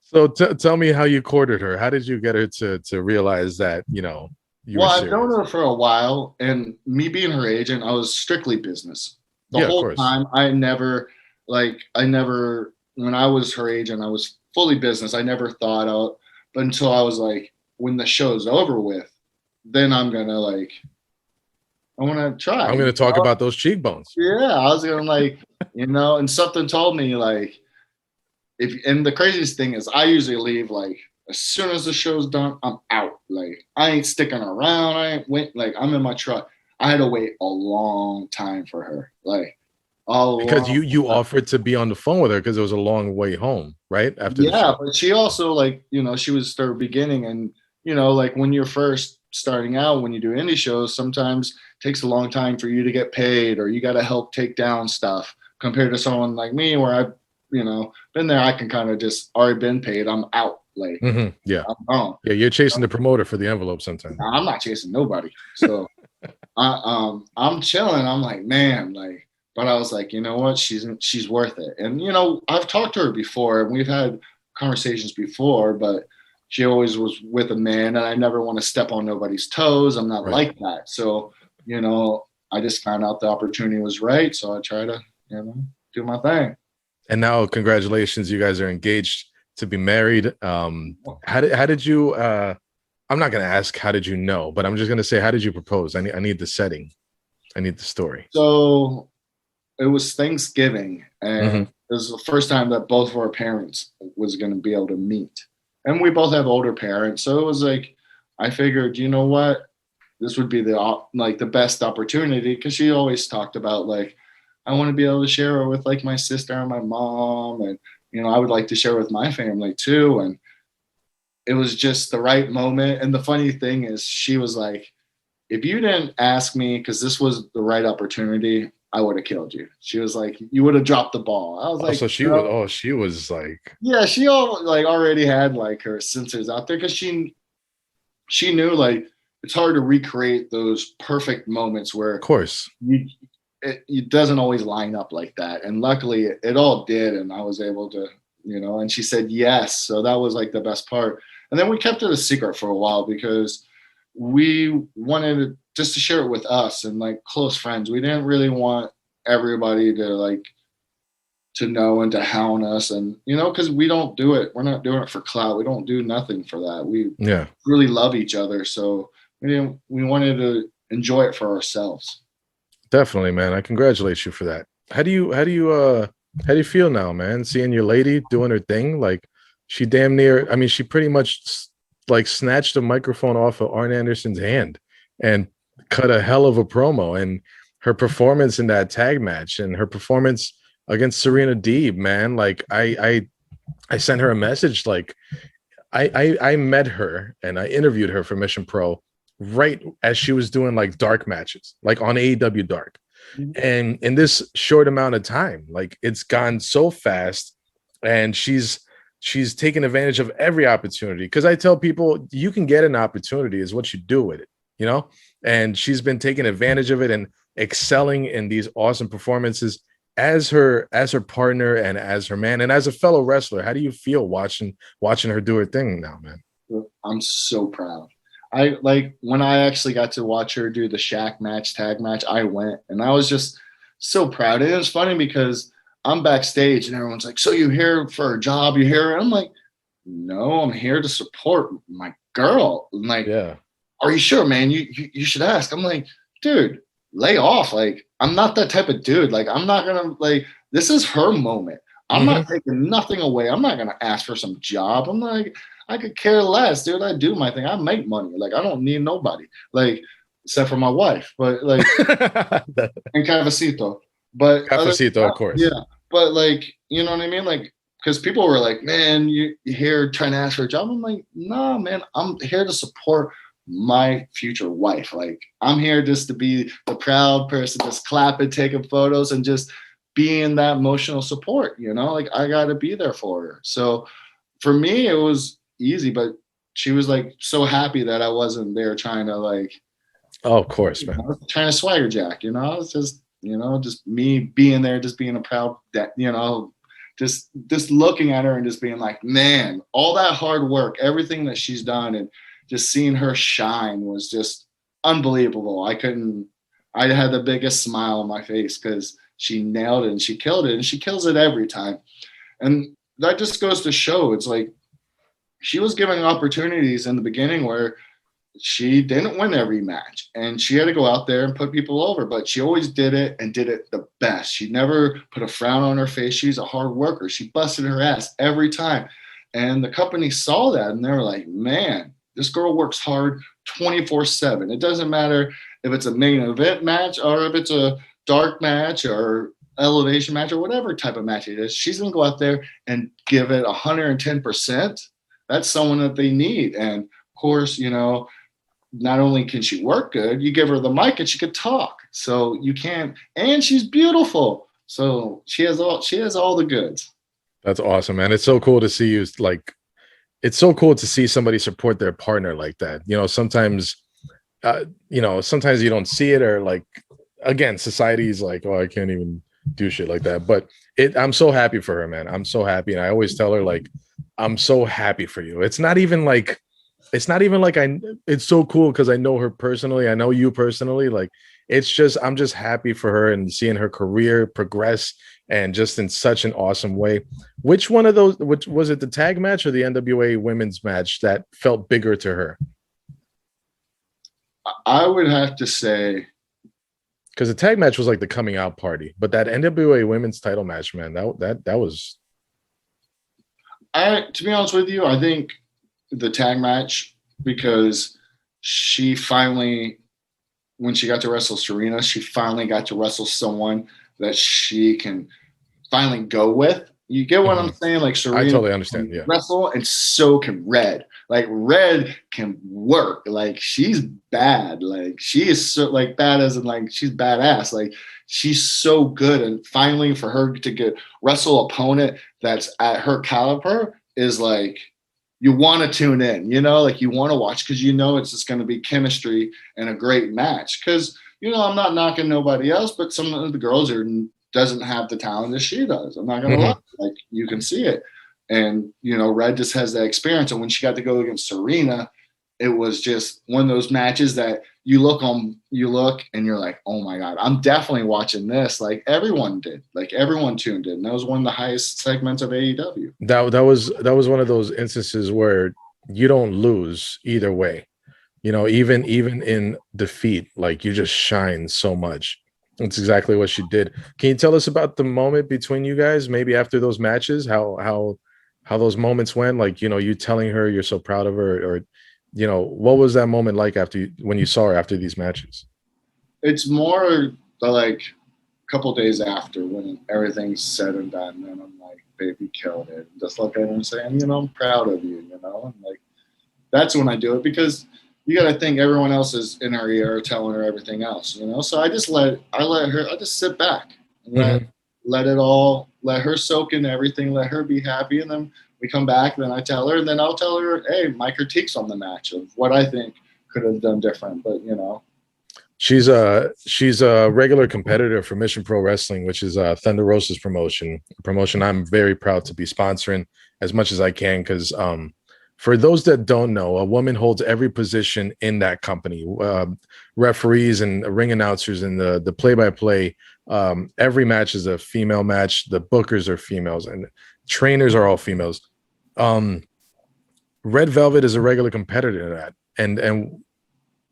So tell me how you courted her. How did you get her to realize that, you know, you were Well, I've known serious? her for a while, and me being her agent, I was strictly business. The Yeah, of whole course. time, I never, when I was her agent, I was fully business. I never thought out, but until I was like, when the show's over with, then I'm gonna like, I want to try. I'm going to talk about those cheekbones. Yeah, I was gonna like, and something told me like, and the craziest thing is I usually leave like as soon as the show's done, I'm out. Like I ain't sticking around. I ain't wait like I'm in my truck. I had to wait a long time for her. Like a Because long you time. offered to be on the phone with her because it was a long way home, right? After the Yeah, show. but she also like, she was their beginning and like when you're first starting out, when you do indie shows, sometimes it takes a long time for you to get paid or you gotta help take down stuff compared to someone like me where I've, been there, I can kind of just already been paid. I'm out. Like Yeah. I'm gone. Yeah, you're chasing the promoter for the envelope sometimes. I'm not chasing nobody. So I'm chilling. I'm like, man, like, but I was like, you know what? She's worth it. And I've talked to her before and we've had conversations before, but she always was with a man and I never want to step on nobody's toes. I'm not Right. like that. So, I just found out the opportunity was right. So I try to, do my thing. And now congratulations, you guys are engaged to be married. How did you I'm not gonna ask how did you know, but I'm just gonna say how did you propose? I need the setting. I need the story. So it was Thanksgiving, and Hmm. it was the first time that both of our parents was going to be able to meet. And we both have older parents, so it was like I figured, you know what, this would be the best opportunity because she always talked about like I want to be able to share her with like my sister and my mom, and I would like to share with my family too. And it was just the right moment. And the funny thing is, she was like, if you didn't ask me because this was the right opportunity, I would have killed you. She was like, you would have dropped the ball. I was like, Also, she was like, yeah, she all like already had like her sensors out there because she knew like it's hard to recreate those perfect moments of where course. it doesn't always line up like that. And luckily it all did, and I was able to, and she said yes. So that was like the best part. And then we kept it a secret for a while because we wanted just to share it with us and like close friends. We didn't really want everybody to like to know and to hound us, and because we don't do it. We're not doing it for clout. We don't do nothing for that. We Yeah, really love each other, so we wanted to enjoy it for ourselves. definitely, man. I congratulate you for that. How do you feel now, man? Seeing your lady doing her thing, like she damn near, I mean, she pretty much like snatched the microphone off of Arn Anderson's hand and cut a hell of a promo. And her performance in that tag match and her performance against Serena Deeb, man, like I sent her a message like I met her and I interviewed her for Mission Pro right as she was doing like dark matches, like on AEW Dark. And in this short amount of time, like it's gone so fast, and she's taken advantage of every opportunity. Because I tell people, you can get an opportunity, is what you do with it, you know. And she's been taking advantage of it and excelling in these awesome performances as her partner and as her man and as a fellow wrestler. How do you feel watching her do her thing now, man? I'm so proud. I like when I actually got to watch her do the Shaq match, tag match, I went and I was just so proud. And it was funny because I'm backstage and everyone's like, so you here for a job? You here? And I'm like, no, I'm here to support my girl. I'm like, Yeah. are you sure, man? You should ask. I'm like, dude, lay off. Like, I'm not that type of dude. Like, I'm not gonna like this is her moment. I'm not Hmm. taking nothing away. I'm not gonna ask for some job. I'm like, I could care less, dude. I do my thing. I make money. Like, I don't need nobody. Like, except for my wife. But like and Cavacito. But other than Cafecito, of that, course. yeah. But like, you know what I mean? Like, because people were like, man, you here trying to ask for a job. I'm like, nah, man, I'm here to support my future wife. Like, I'm here just to be the proud person, just clapping, taking photos, and just being that emotional support, you know, like I got to be there for her. So for me, it was easy, but she was like so happy that I wasn't there trying to like, Oh, of course, man. trying to swagger jack, you know, it's just, you know, just me being there, just being a proud that, you know, just looking at her and just being like, man, all that hard work, everything that she's done, and just seeing her shine was just unbelievable. I had the biggest smile on my face because she nailed it and she killed it, and she kills it every time. And that just goes to show, it's like she was given opportunities in the beginning where she didn't win every match and she had to go out there and put people over, but she always did it and did it the best. She never put a frown on her face. She's a hard worker. She busted her ass every time. And the company saw that and they were like, man, this girl works hard 24/7. It doesn't matter if it's a main event match or if it's a dark match or elevation match or whatever type of match it is. She's going to go out there and give it 110%. That's someone that they need. And of course, you know, not only can she work good, you give her the mic and she could talk. So you can't, and she's beautiful. So she has all the goods. That's awesome, man. It's so cool to see you like it's so cool to see somebody support their partner like that. Sometimes you don't see it, or like, again, society's like, oh, I can't even do shit like that. But I'm so happy for her, man. I'm so happy. And I always tell her, like, I'm so happy for you. It's so cool because I know her personally. I know you personally. Like, I'm just happy for her and seeing her career progress and just in such an awesome way. Which was it, the tag match or the NWA women's match that felt bigger to her? I would have to say, because the tag match was like the coming out party, but that NWA women's title match, man, that was. To be honest with you, I think the tag match, because she finally, when she got to wrestle Serena, she finally got to wrestle someone that she can finally go with. You get what I'm saying? Like, Serena, I totally understand. Yeah, wrestle, and so can Red. Like, Red can work. Like, she's bad. Like, she is so, like, bad as in, like, she's badass. Like, she's so good. And finally, for her to wrestle opponent that's at her caliber is like, you want to tune in, you know, like you want to watch because you know it's just going to be chemistry and a great match. Because, you know, I'm not knocking nobody else, but some of the girls doesn't have the talent that she does. I'm not going to lie. Like, you can see it. And, you know, Red just has that experience. And when she got to go against Serena, it was just one of those matches that you look and you're like, oh my God, I'm definitely watching this. Like, everyone did. Like, everyone tuned in. That was one of the highest segments of AEW. That was one of those instances where you don't lose either way. You know, even in defeat, like, you just shine so much. That's exactly what she did. Can you tell us about the moment between you guys, maybe after those matches, how those moments went? Like, you know, you telling her you're so proud of her, or, you know, what was that moment like when you saw her after these matches? It's more like a couple days after, when everything's said and done, and I'm like, baby, killed it. Just look at her and saying, you know, I'm proud of you, you know? And like, that's when I do it, because you got to think everyone else is in her ear telling her everything else, you know? So I just sit back and let her soak in everything, let her be happy. And then we come back, then I tell her, and then I'll tell her, hey, my critiques on the match of what I think could have done different. But, you know, she's a regular competitor for Mission Pro Wrestling, which is Thunder Rosa's promotion I'm very proud to be sponsoring as much as I can, because for those that don't know, a woman holds every position in that company. Referees and ring announcers and the play-by-play. Every match is a female match. The bookers are females and trainers are all females. Red Velvet is a regular competitor to that, and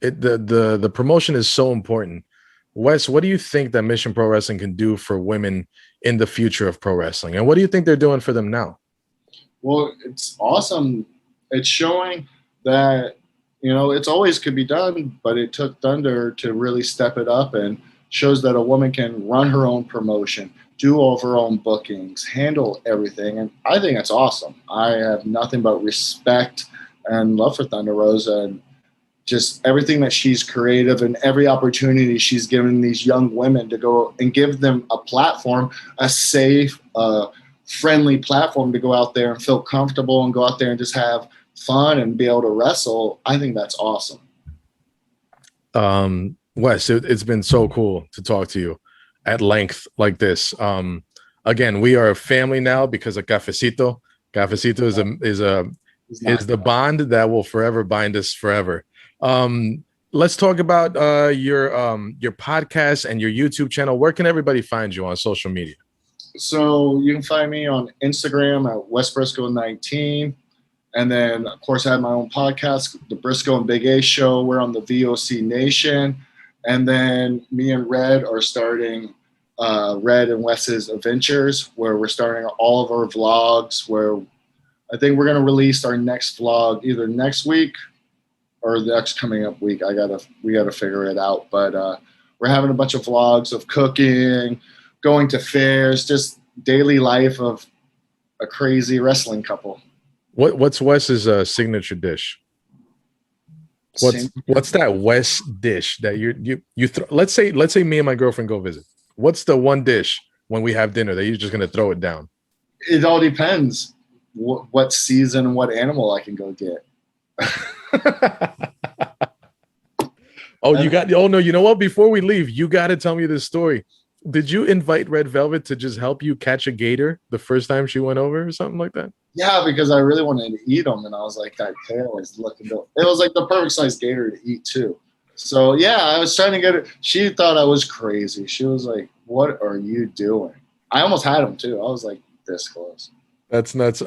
the promotion is so important. Wes, what do you think that Mission Pro Wrestling can do for women in the future of pro wrestling, and what do you think they're doing for them now? Well, it's awesome. It's showing that, you know, it's always could be done, but it took Thunder to really step it up, and shows that a woman can run her own promotion, do all of her own bookings, handle everything. And I think that's awesome. I have nothing but respect and love for Thunder Rosa. And just everything that she's creative and every opportunity she's given these young women to go and give them a platform, a safe, friendly platform to go out there and feel comfortable and go out there and just have fun and be able to wrestle. I think that's awesome. Wes, it's been so cool to talk to you at length like this. Again, we are a family now because of Cafecito. Cafecito is the bond that will forever bind us forever. Let's talk about your podcast and your YouTube channel. Where can everybody find you on social media? So you can find me on Instagram at Wes Brisco 19. And then, of course, I have my own podcast, The Brisco and Big A Show. We're on the VOC Nation. And then me and Red are starting Red and Wes's Adventures, where we're starting all of our vlogs, where I think we're going to release our next vlog either next week or the next coming up week. We gotta figure it out. But we're having a bunch of vlogs of cooking, going to fairs, just daily life of a crazy wrestling couple. What's Wes's signature dish? What's that Wes dish that you throw? Let's say me and my girlfriend go visit. What's the one dish when we have dinner that you're just gonna throw it down? It all depends what season and what animal I can go get. Oh no, you know what? Before we leave, you got to tell me this story. Did you invite Red Velvet to just help you catch a gator the first time she went over or something like that? Yeah, because I really wanted to eat them, and I was like, that tail is looking good. It was like the perfect size gator to eat too. So yeah, I was trying to get it. She thought I was crazy. She was like, "What are you doing?" I almost had him too. I was like this close. That's nuts.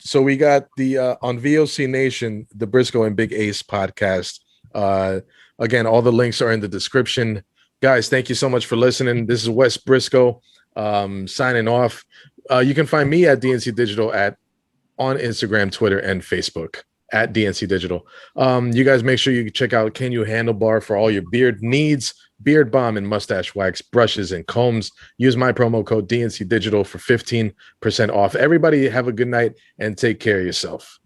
So we got the on VOC Nation, the Brisco and Big Ace podcast. Again, all the links are in the description. Guys, thank you so much for listening. This is Wes Brisco signing off. You can find me at DNC Digital on Instagram, Twitter, and Facebook at DNC Digital. You guys make sure you check out Can You Handlebar for all your beard needs, beard balm and mustache wax, brushes and combs. Use my promo code DNC Digital for 15% off. Everybody have a good night and take care of yourself.